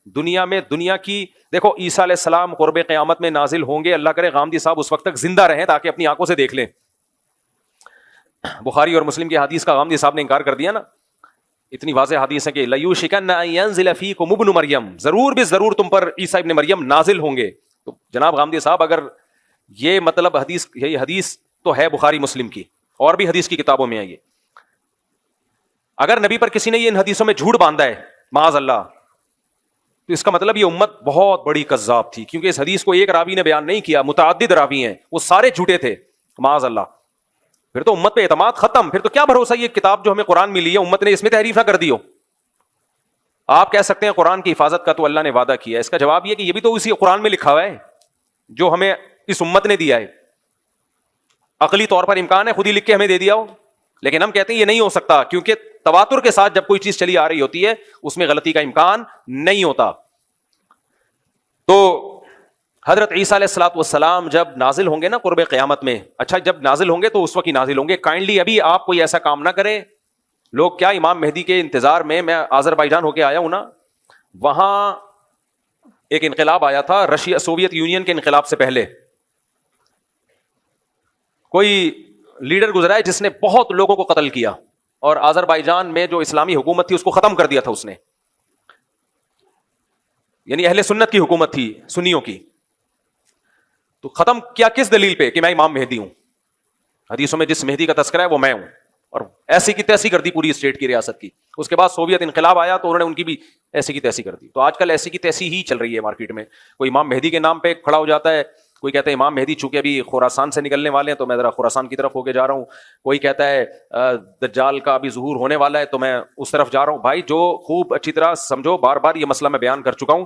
دنیا میں دنیا کی دیکھو عیسیٰ علیہ السلام قرب قیامت میں نازل ہوں گے, اللہ کرے غامدی صاحب اس وقت تک زندہ رہیں تاکہ اپنی آنکھوں سے دیکھ لیں. بخاری اور مسلم کی حدیث کا غامدی صاحب نے انکار کر دیا نا, اتنی واضح حدیث ہے کہ لیوشکن ان ینزل فیکم ابن مریم, ضرور بھی ضرور تم پر عیسیٰ ابن مریم نازل ہوں گے. تو جناب غامدی صاحب اگر یہ مطلب حدیث, یہ حدیث تو ہے بخاری مسلم کی اور بھی حدیث کی کتابوں میں ہے یہ, اگر نبی پر کسی نے یہ ان حدیثوں میں جھوٹ باندھا ہے معاذ اللہ, تو اس کا مطلب یہ امت بہت بڑی کذاب تھی, کیونکہ اس حدیث کو ایک راوی نے بیان نہیں کیا, متعدد راوی ہیں, وہ سارے جھوٹے تھے معاذ اللہ. پھر تو امت پہ اعتماد ختم, پھر تو کیا بھروسہ یہ کتاب جو ہمیں قرآن ملی ہے امت نے اس میں تحریف نہ کر دی ہو. آپ کہہ سکتے ہیں قرآن کی حفاظت کا تو اللہ نے وعدہ کیا ہے, اس کا جواب یہ کہ یہ بھی تو اسی قرآن میں لکھا ہوا ہے جو ہمیں اس امت نے دیا ہے. عقلی طور پر امکان ہے خود ہی لکھ کے ہمیں دے دیا ہو, لیکن ہم کہتے ہیں یہ نہیں ہو سکتا, کیونکہ تواتر کے ساتھ جب کوئی چیز چلی آ رہی ہوتی ہے اس میں غلطی کا امکان نہیں ہوتا. تو حضرت عیسیٰ علیہ الصلوۃ والسلام جب نازل ہوں گے نا قرب قیامت میں, اچھا جب نازل ہوں گے تو اس وقت ہی نازل ہوں گے. کائنڈلی ابھی آپ کوئی ایسا کام نہ کریں, لوگ کیا امام مہدی کے انتظار میں آذربائیجان ہو کے آیا ہوں نا, وہاں ایک انقلاب آیا تھا رشیا سوویت یونین کے انقلاب سے پہلے, کوئی لیڈر گزرا ہے جس نے بہت لوگوں کو قتل کیا, اور آذربائیجان میں جو اسلامی حکومت تھی اس کو ختم کر دیا تھا اس نے, یعنی اہل سنت کی حکومت تھی سنیوں کی. تو ختم کیا کس دلیل پہ کہ میں امام مہدی ہوں, حدیثوں میں جس مہدی کا تذکرہ ہے وہ میں ہوں, اور ایسی کی تیسی کر دی پوری اسٹیٹ کی ریاست کی. اس کے بعد سوویت انقلاب آیا تو انہوں نے ان کی بھی ایسی کی تیسی کر دی. تو آج کل ایسی کی تیسی ہی چل رہی ہے مارکیٹ میں, کوئی امام مہدی کے نام پہ کھڑا ہو جاتا ہے, کوئی کہتا ہے امام مہدی چونکہ ابھی خراسان سے نکلنے والے ہیں تو میں ذرا خراسان کی طرف ہو کے جا رہا ہوں, کوئی کہتا ہے دجال کا ابھی ظہور ہونے والا ہے تو میں اس طرف جا رہا ہوں. بھائی جو خوب اچھی طرح سمجھو, بار بار یہ مسئلہ میں بیان کر چکا ہوں.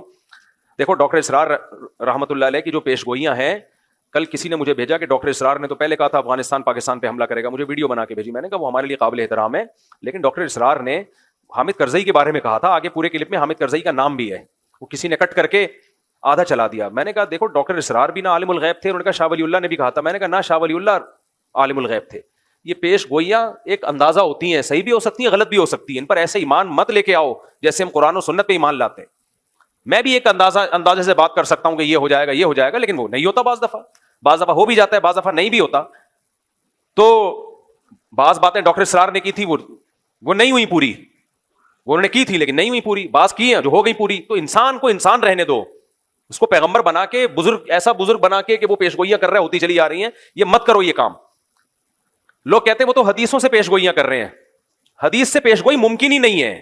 دیکھو ڈاکٹر اسرار رحمۃ اللہ علیہ کی جو پیش گوئیاں ہیں, کل کسی نے مجھے بھیجا کہ ڈاکٹر اسرار نے تو پہلے کہا تھا افغانستان پاکستان پہ حملہ کرے گا, مجھے ویڈیو بنا کے بھیجی, میں نے کہا وہ ہمارے لیے قابل احترام ہے, لیکن ڈاکٹر اسرار نے حامد کرزئی کے بارے میں کہا تھا, آگے پورے کلپ میں حامد کرزئی کا نام بھی ہے, وہ کسی نے کٹ کر کے آدھا چلا دیا. میں نے کہا دیکھو ڈاکٹر اسرار بھی نہ عالم الغیب تھے, انہوں نے کہا شاہ ولی اللہ نے بھی کہا تھا, میں نے کہا نہ شاہ ولی اللہ عالم الغیب تھے. یہ پیش گوئیاں ایک اندازہ ہوتی ہیں, صحیح بھی ہو سکتی ہیں غلط بھی ہو سکتی ہیں, ان پر ایسے ایمان مت لے کے آؤ جیسے ہم قرآن و سنت پہ ایمان لاتے ہیں. میں بھی ایک اندازے سے بات کر سکتا ہوں کہ یہ ہو جائے گا یہ ہو جائے گا, لیکن وہ نہیں ہوتا, بعض دفعہ ہو بھی جاتا ہے, بعض دفعہ نہیں بھی ہوتا. تو بعض باتیں ڈاکٹر اسرار نے کی تھی وہ نہیں ہوئی پوری, وہ انہوں نے کی تھی لیکن نہیں ہوئی پوری, بعض کی ہیں جو ہو گئی پوری. تو انسان کو انسان رہنے دو, اس کو پیغمبر بنا کے بزرگ ایسا بزرگ بنا کے کہ وہ پیش گوئیاں کر رہے ہوتی چلی آ رہی ہیں, یہ مت کرو یہ کام. لوگ کہتے ہیں وہ تو حدیثوں سے پیش گوئیاں کر رہے ہیں, حدیث سے پیش گوئی ممکن ہی نہیں ہے,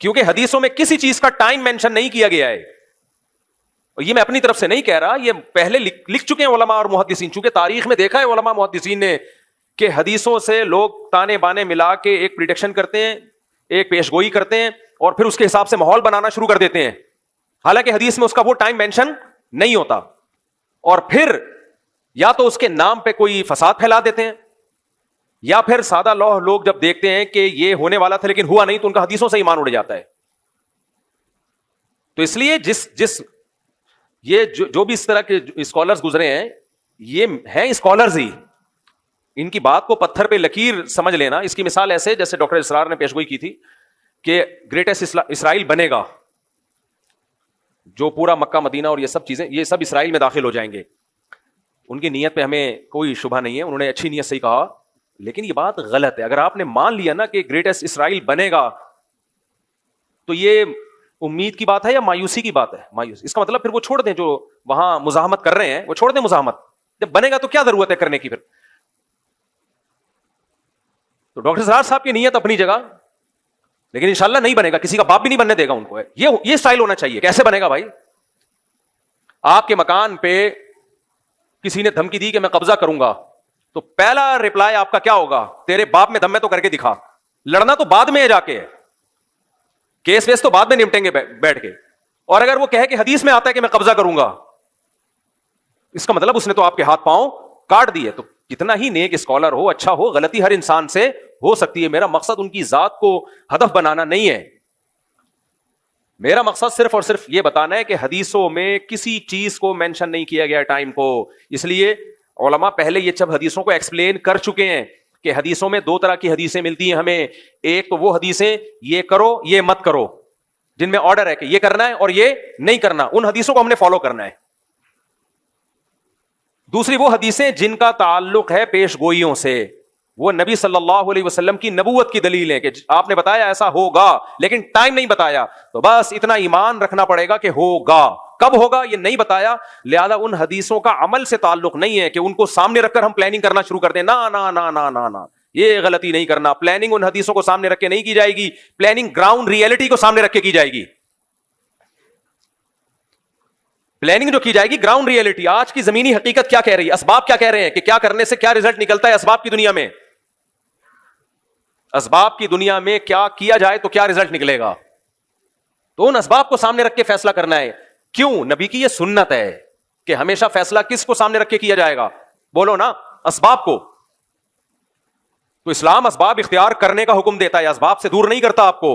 کیونکہ حدیثوں میں کسی چیز کا ٹائم مینشن نہیں کیا گیا ہے. اور یہ میں اپنی طرف سے نہیں کہہ رہا, یہ پہلے لکھ چکے ہیں علماء اور محدثین, چونکہ تاریخ میں دیکھا ہے علماء محدثین نے کہ حدیثوں سے لوگ تانے بانے ملا کے ایک پریڈکشن کرتے ہیں, ایک پیش گوئی کرتے ہیں, اور پھر اس کے حساب سے ماحول بنانا شروع کر دیتے ہیں, حالانکہ حدیث میں اس کا وہ ٹائم مینشن نہیں ہوتا. اور پھر یا تو اس کے نام پہ کوئی فساد پھیلا دیتے ہیں, یا پھر سادہ لوگ جب دیکھتے ہیں کہ یہ ہونے والا تھا لیکن ہوا نہیں تو ان کا حدیثوں سے ایمان اڑ جاتا ہے. تو اس لیے یہ جو بھی اس طرح کے اسکالرز گزرے ہیں یہ ہیں اسکالرز ہی, ان کی بات کو پتھر پہ لکیر سمجھ لینا. اس کی مثال ایسے جیسے ڈاکٹر اسرار نے پیشگوئی کی تھی کہ گریٹسٹ اسرائیل بنے گا, جو پورا مکہ مدینہ اور یہ سب چیزیں یہ سب اسرائیل میں داخل ہو جائیں گے. ان کی نیت پہ ہمیں کوئی شبہ نہیں ہے, انہوں نے اچھی نیت سے ہی کہا, لیکن یہ بات غلط ہے. اگر آپ نے مان لیا نا کہ گریٹسٹ اسرائیل بنے گا تو یہ امید کی بات ہے یا مایوسی کی بات ہے؟ مایوس. اس کا مطلب پھر وہ چھوڑ دیں جو وہاں مزاحمت کر رہے ہیں, وہ چھوڑ دیں مزاحمت, جب بنے گا تو کیا ضرورت ہے کرنے کی پھر. تو ڈاکٹر اسرار صاحب کی نیت اپنی جگہ, لیکن انشاءاللہ نہیں بنے گا, کسی کا باپ بھی نہیں بننے دے گا ان کو. یہ سٹائل ہونا چاہیے. کیسے بنے گا بھائی؟ آپ کے مکان پہ کسی نے دھمکی دی کہ میں قبضہ کروں گا, تو پہلا رپلائی آپ کا کیا ہوگا؟ تیرے باپ میں دم میں تو کر کے دکھا. لڑنا تو بعد میں جا کے, کیس ویس تو بعد میں نمٹیں گے بیٹھ کے. اور اگر وہ کہے کہ حدیث میں آتا ہے کہ میں قبضہ کروں گا, اس کا مطلب اس نے تو آپ کے ہاتھ پاؤں کاٹ دیے. تو کتنا ہی نیک اسکالر ہو, اچھا ہو, غلطی ہر انسان سے ہو سکتی ہے. میرا مقصد ان کی ذات کو ہدف بنانا نہیں ہے, میرا مقصد صرف اور صرف یہ بتانا ہے کہ حدیثوں میں کسی چیز کو مینشن نہیں کیا گیا ٹائم کو. اس لیے علماء پہلے یہ سب حدیثوں کو ایکسپلین کر چکے ہیں کہ حدیثوں میں دو طرح کی حدیثیں ملتی ہیں ہمیں. ایک تو وہ حدیثیں یہ کرو یہ مت کرو, جن میں آرڈر ہے کہ یہ کرنا ہے اور یہ نہیں کرنا, ان حدیثوں کو ہم نے فالو کرنا ہے. دوسری وہ حدیثیں جن کا تعلق ہے پیش گوئیوں سے, وہ نبی صلی اللہ علیہ وسلم کی نبوت کی دلیل ہے کہ آپ نے بتایا ایسا ہوگا لیکن ٹائم نہیں بتایا, تو بس اتنا ایمان رکھنا پڑے گا کہ ہوگا, کب ہوگا یہ نہیں بتایا, لہذا ان حدیثوں کا عمل سے تعلق نہیں ہے کہ ان کو سامنے رکھ کر ہم پلاننگ کرنا شروع کر دیں. نا نا نا نا نا نا, یہ غلطی نہیں کرنا. پلاننگ ان حدیثوں کو سامنے رکھ کے نہیں کی جائے گی, پلاننگ گراؤنڈ ریئلٹی کو سامنے رکھ کے کی جائے گی. پلاننگ جو کی جائے گی گراؤنڈ ریئلٹی, آج کی زمینی حقیقت کیا کہہ رہی ہے, اسباب کیا کہہ رہے ہیں کہ کیا کرنے سے کیا رزلٹ نکلتا ہے اسباب کی دنیا میں, اسباب کی دنیا میں کیا کیا جائے تو کیا رزلٹ نکلے گا, تو ان اسباب کو سامنے رکھ کے فیصلہ کرنا ہے. کیوں؟ نبی کی یہ سنت ہے کہ ہمیشہ فیصلہ کس کو سامنے رکھ کے کیا جائے گا, بولو نا, اسباب کو. تو اسلام اسباب اختیار کرنے کا حکم دیتا ہے, اسباب سے دور نہیں کرتا آپ کو.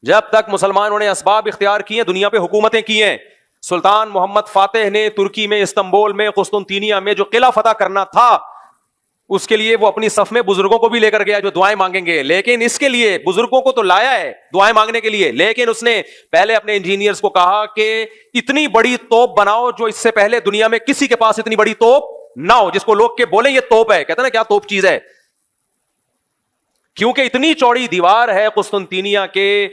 جب تک مسلمانوں نے اسباب اختیار کیے, دنیا پہ حکومتیں کی ہیں, سلطان محمد فاتح نے ترکی میں, استنبول میں, قسطنطینیہ میں جو قلعہ فتح کرنا تھا, اس کے لیے وہ اپنی صف میں بزرگوں کو بھی لے کر گیا جو دعائیں مانگیں گے, لیکن اس کے لیے بزرگوں کو تو لایا ہے دعائیں مانگنے کے لیے, لیکن اس نے پہلے اپنے انجینئرز کو کہا کہ اتنی بڑی توپ بناؤ جو اس سے پہلے دنیا میں کسی کے پاس اتنی بڑی توپ نہ ہو, جس کو لوگ کے بولیں یہ توپ ہے. کہتے ہیں نا کیا توپ چیز ہے, کیونکہ اتنی چوڑی دیوار ہے قسطنطینیہ کے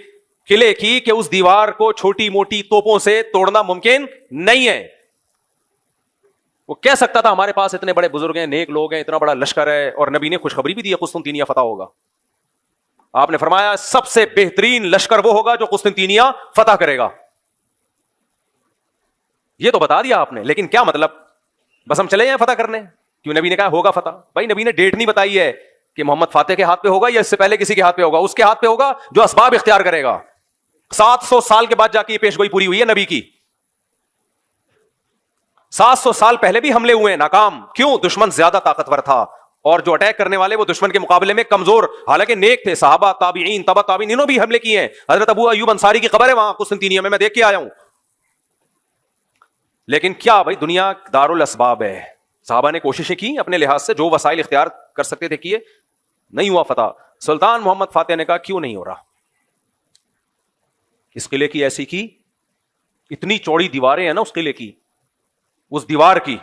قلعے کی کہ اس دیوار کو چھوٹی موٹی توپوں سے توڑنا ممکن نہیں ہے. وہ کہہ سکتا تھا ہمارے پاس اتنے بڑے بزرگ ہیں, نیک لوگ ہیں, اتنا بڑا لشکر ہے, اور نبی نے خوشخبری بھی دی ہے قسطنطینیہ فتح ہوگا. آپ نے فرمایا سب سے بہترین لشکر وہ ہوگا جو قسطنطینیہ فتح کرے گا. یہ تو بتا دیا آپ نے, لیکن کیا مطلب, بس ہم چلے جائیں فتح کرنے, کیوں نبی نے کہا ہوگا فتح. بھائی نبی نے ڈیٹ نہیں بتائی ہے کہ محمد فاتح کے ہاتھ پہ ہوگا یا اس سے پہلے کسی کے ہاتھ پہ ہوگا, اس کے ہاتھ پہ ہوگا جو اسباب اختیار کرے گا. 700 سال کے بعد جا کے یہ پیش گوئی پوری ہوئی ہے نبی کی. 700 سال پہلے بھی حملے ہوئے, ناکام. کیوں؟ دشمن زیادہ طاقتور تھا, اور جو اٹیک کرنے والے وہ دشمن کے مقابلے میں کمزور, حالانکہ نیک تھے. صحابہ, تابعین, تبع تابعین, انہوں بھی حملے کیے ہیں. حضرت ابو ایوب انصاری کی قبر ہے وہاں قسطنطینیہ میں دیکھ کے آیا ہوں. لیکن کیا بھائی دنیا دار الاسباب ہے, صحابہ نے کوششیں کی اپنے لحاظ سے, جو وسائل اختیار کر سکتے تھے کیے, نہیں ہوا فتح. سلطان محمد فاتح نے کہا کیوں نہیں ہو رہا, اس قلعے کی ایسی کی, اتنی چوڑی دیواریں ہیں نا اس قلعے کی, اس دیوار کی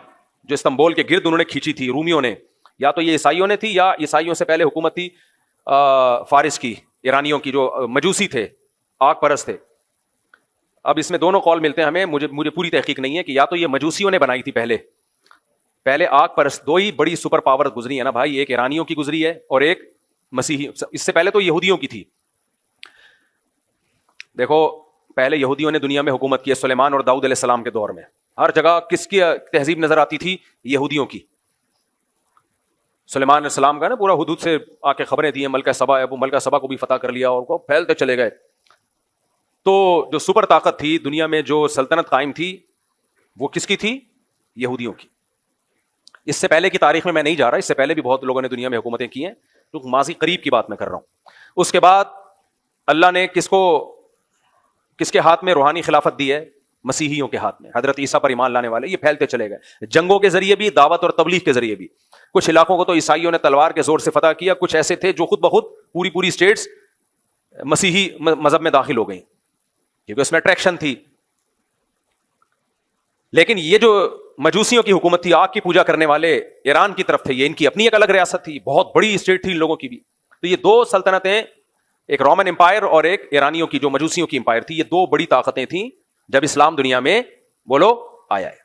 جو استنبول کے گرد انہوں نے کھینچی تھی رومیوں نے, یا تو یہ عیسائیوں نے تھی یا عیسائیوں سے پہلے حکومت تھی فارس کی, ایرانیوں کی, جو مجوسی تھے, آگ پرست تھے. اب اس میں دونوں قول ملتے ہیں ہمیں, مجھے پوری تحقیق نہیں ہے کہ یا تو یہ مجوسیوں نے بنائی تھی پہلے آگ پرست. دو ہی بڑی سپر پاور گزری ہے نا بھائی, ایک ایرانیوں کی گزری ہے اور ایک مسیحی. اس سے پہلے تو یہودیوں کی تھی. دیکھو پہلے یہودیوں نے دنیا میں حکومت کی, سلیمان اور داؤد علیہ السلام کے دور میں. ہر جگہ کس کی تہذیب نظر آتی تھی؟ یہودیوں کی. سلیمان علیہ السلام کا نا پورا حدود سے آ کے خبریں دی ہیں, ملکہ سبا ہے, وہ ملکہ سبا کو بھی فتح کر لیا اور وہ پھیلتے چلے گئے. تو جو سپر طاقت تھی دنیا میں, جو سلطنت قائم تھی, وہ کس کی تھی؟ یہودیوں کی. اس سے پہلے کی تاریخ میں نہیں جا رہا, اس سے پہلے بھی بہت لوگوں نے دنیا میں حکومتیں کی ہیں, تو ماضی قریب کی بات میں کر رہا ہوں. اس کے بعد اللہ نے کس کے ہاتھ میں روحانی خلافت دی ہے؟ مسیحیوں کے ہاتھ میں, حضرت عیسیٰ پر ایمان لانے والے. یہ پھیلتے چلے گئے, جنگوں کے ذریعے بھی, دعوت اور تبلیغ کے ذریعے بھی. کچھ علاقوں کو تو عیسائیوں نے تلوار کے زور سے فتح کیا, کچھ ایسے تھے جو خود بخود پوری اسٹیٹس مسیحی مذہب میں داخل ہو گئیں کیونکہ اس میں اٹریکشن تھی. لیکن یہ جو مجوسیوں کی حکومت تھی, آگ کی پوجا کرنے والے, ایران کی طرف تھے, یہ ان کی اپنی ایک الگ ریاست تھی, بہت بڑی اسٹیٹ تھی ان لوگوں کی بھی. تو یہ دو سلطنتیں, ایک رومن امپائر اور ایک ایرانیوں کی جو مجوسیوں کی امپائر تھی, یہ دو بڑی طاقتیں تھیں جب اسلام دنیا میں بولو آیا ہے.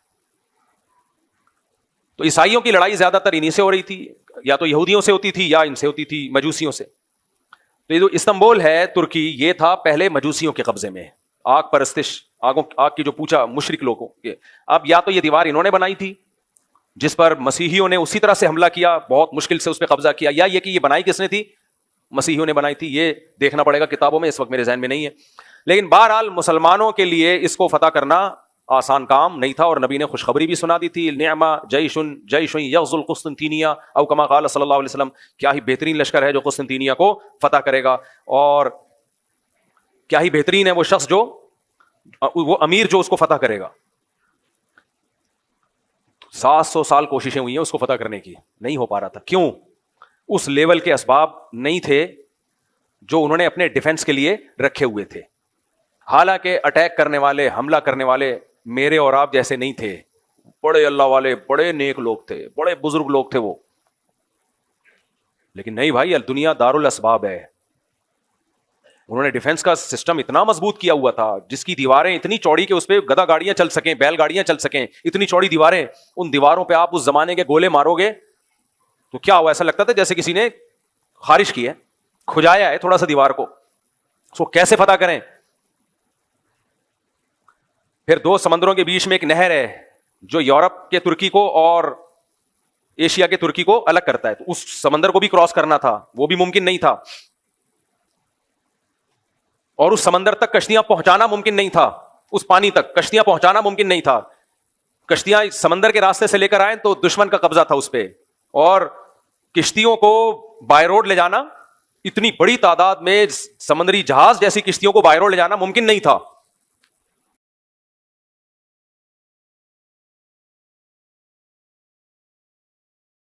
تو عیسائیوں کی لڑائی زیادہ تر انہی سے ہو رہی تھی, یا تو یہودیوں سے ہوتی تھی یا ان سے ہوتی تھی, مجوسیوں سے. تو یہ جو استنبول ہے ترکی, یہ تھا پہلے مجوسیوں کے قبضے میں, آگ پرستش, آگ کی جو پوچھا مشرک لوگوں کے. اب یا تو یہ دیوار انہوں نے بنائی تھی جس پر مسیحیوں نے اسی طرح سے حملہ کیا, بہت مشکل سے اس پہ قبضہ کیا, یا یہ کہ یہ بنائی کس نے تھی؟ مسیحیوں نے بنائی تھی. یہ دیکھنا پڑے گا کتابوں میں, اس وقت میرے ذہن میں نہیں ہے. لیکن بہرحال مسلمانوں کے لیے اس کو فتح کرنا آسان کام نہیں تھا, اور نبی نے خوشخبری بھی سنا دی تھی, نعما جیش یغزو القسطنطینیہ او کما قال صلی اللہ علیہ وسلم, کیا ہی بہترین لشکر ہے جو قسطنطینیہ کو فتح کرے گا, اور کیا ہی بہترین ہے وہ شخص جو, وہ امیر جو اس کو فتح کرے گا. 700 سال کوششیں ہوئی ہیں اس کو فتح کرنے کی, نہیں ہو پا رہا تھا. کیوں؟ اس لیول کے اسباب نہیں تھے جو انہوں نے اپنے ڈیفنس کے لیے رکھے ہوئے تھے. حالانکہ اٹیک کرنے والے, حملہ کرنے والے میرے اور آپ جیسے نہیں تھے, بڑے اللہ والے, بڑے نیک لوگ تھے, بڑے بزرگ لوگ تھے وہ. لیکن نہیں بھائی, دنیا دار الاسباب ہے. انہوں نے ڈیفنس کا سسٹم اتنا مضبوط کیا ہوا تھا, جس کی دیواریں اتنی چوڑی کہ اس پہ گدا گاڑیاں چل سکیں, بیل گاڑیاں چل سکیں, اتنی چوڑی دیواریں. ان دیواروں پہ آپ اس زمانے کے گولے مارو گے تو کیا ہوا, ایسا لگتا تھا جیسے کسی نے خارش کی ہے, کھجایا ہے تھوڑا سا دیوار کو. اس کو کیسے فتح کریں؟ پھر 2 سمندروں کے بیچ میں ایک نہر ہے جو یورپ کے ترکی کو اور ایشیا کے ترکی کو الگ کرتا ہے, تو اس سمندر کو بھی کراس کرنا تھا, وہ بھی ممکن نہیں تھا. اور اس سمندر تک کشتیاں پہنچانا ممکن نہیں تھا, اس پانی تک کشتیاں پہنچانا ممکن نہیں تھا. کشتیاں سمندر کے راستے سے لے کر آئیں تو دشمن کا قبضہ تھا اس پہ, اور کشتیوں کو بائی روڈ لے جانا, اتنی بڑی تعداد میں سمندری جہاز جیسی کشتیوں کو بائی روڈ لے جانا ممکن نہیں تھا.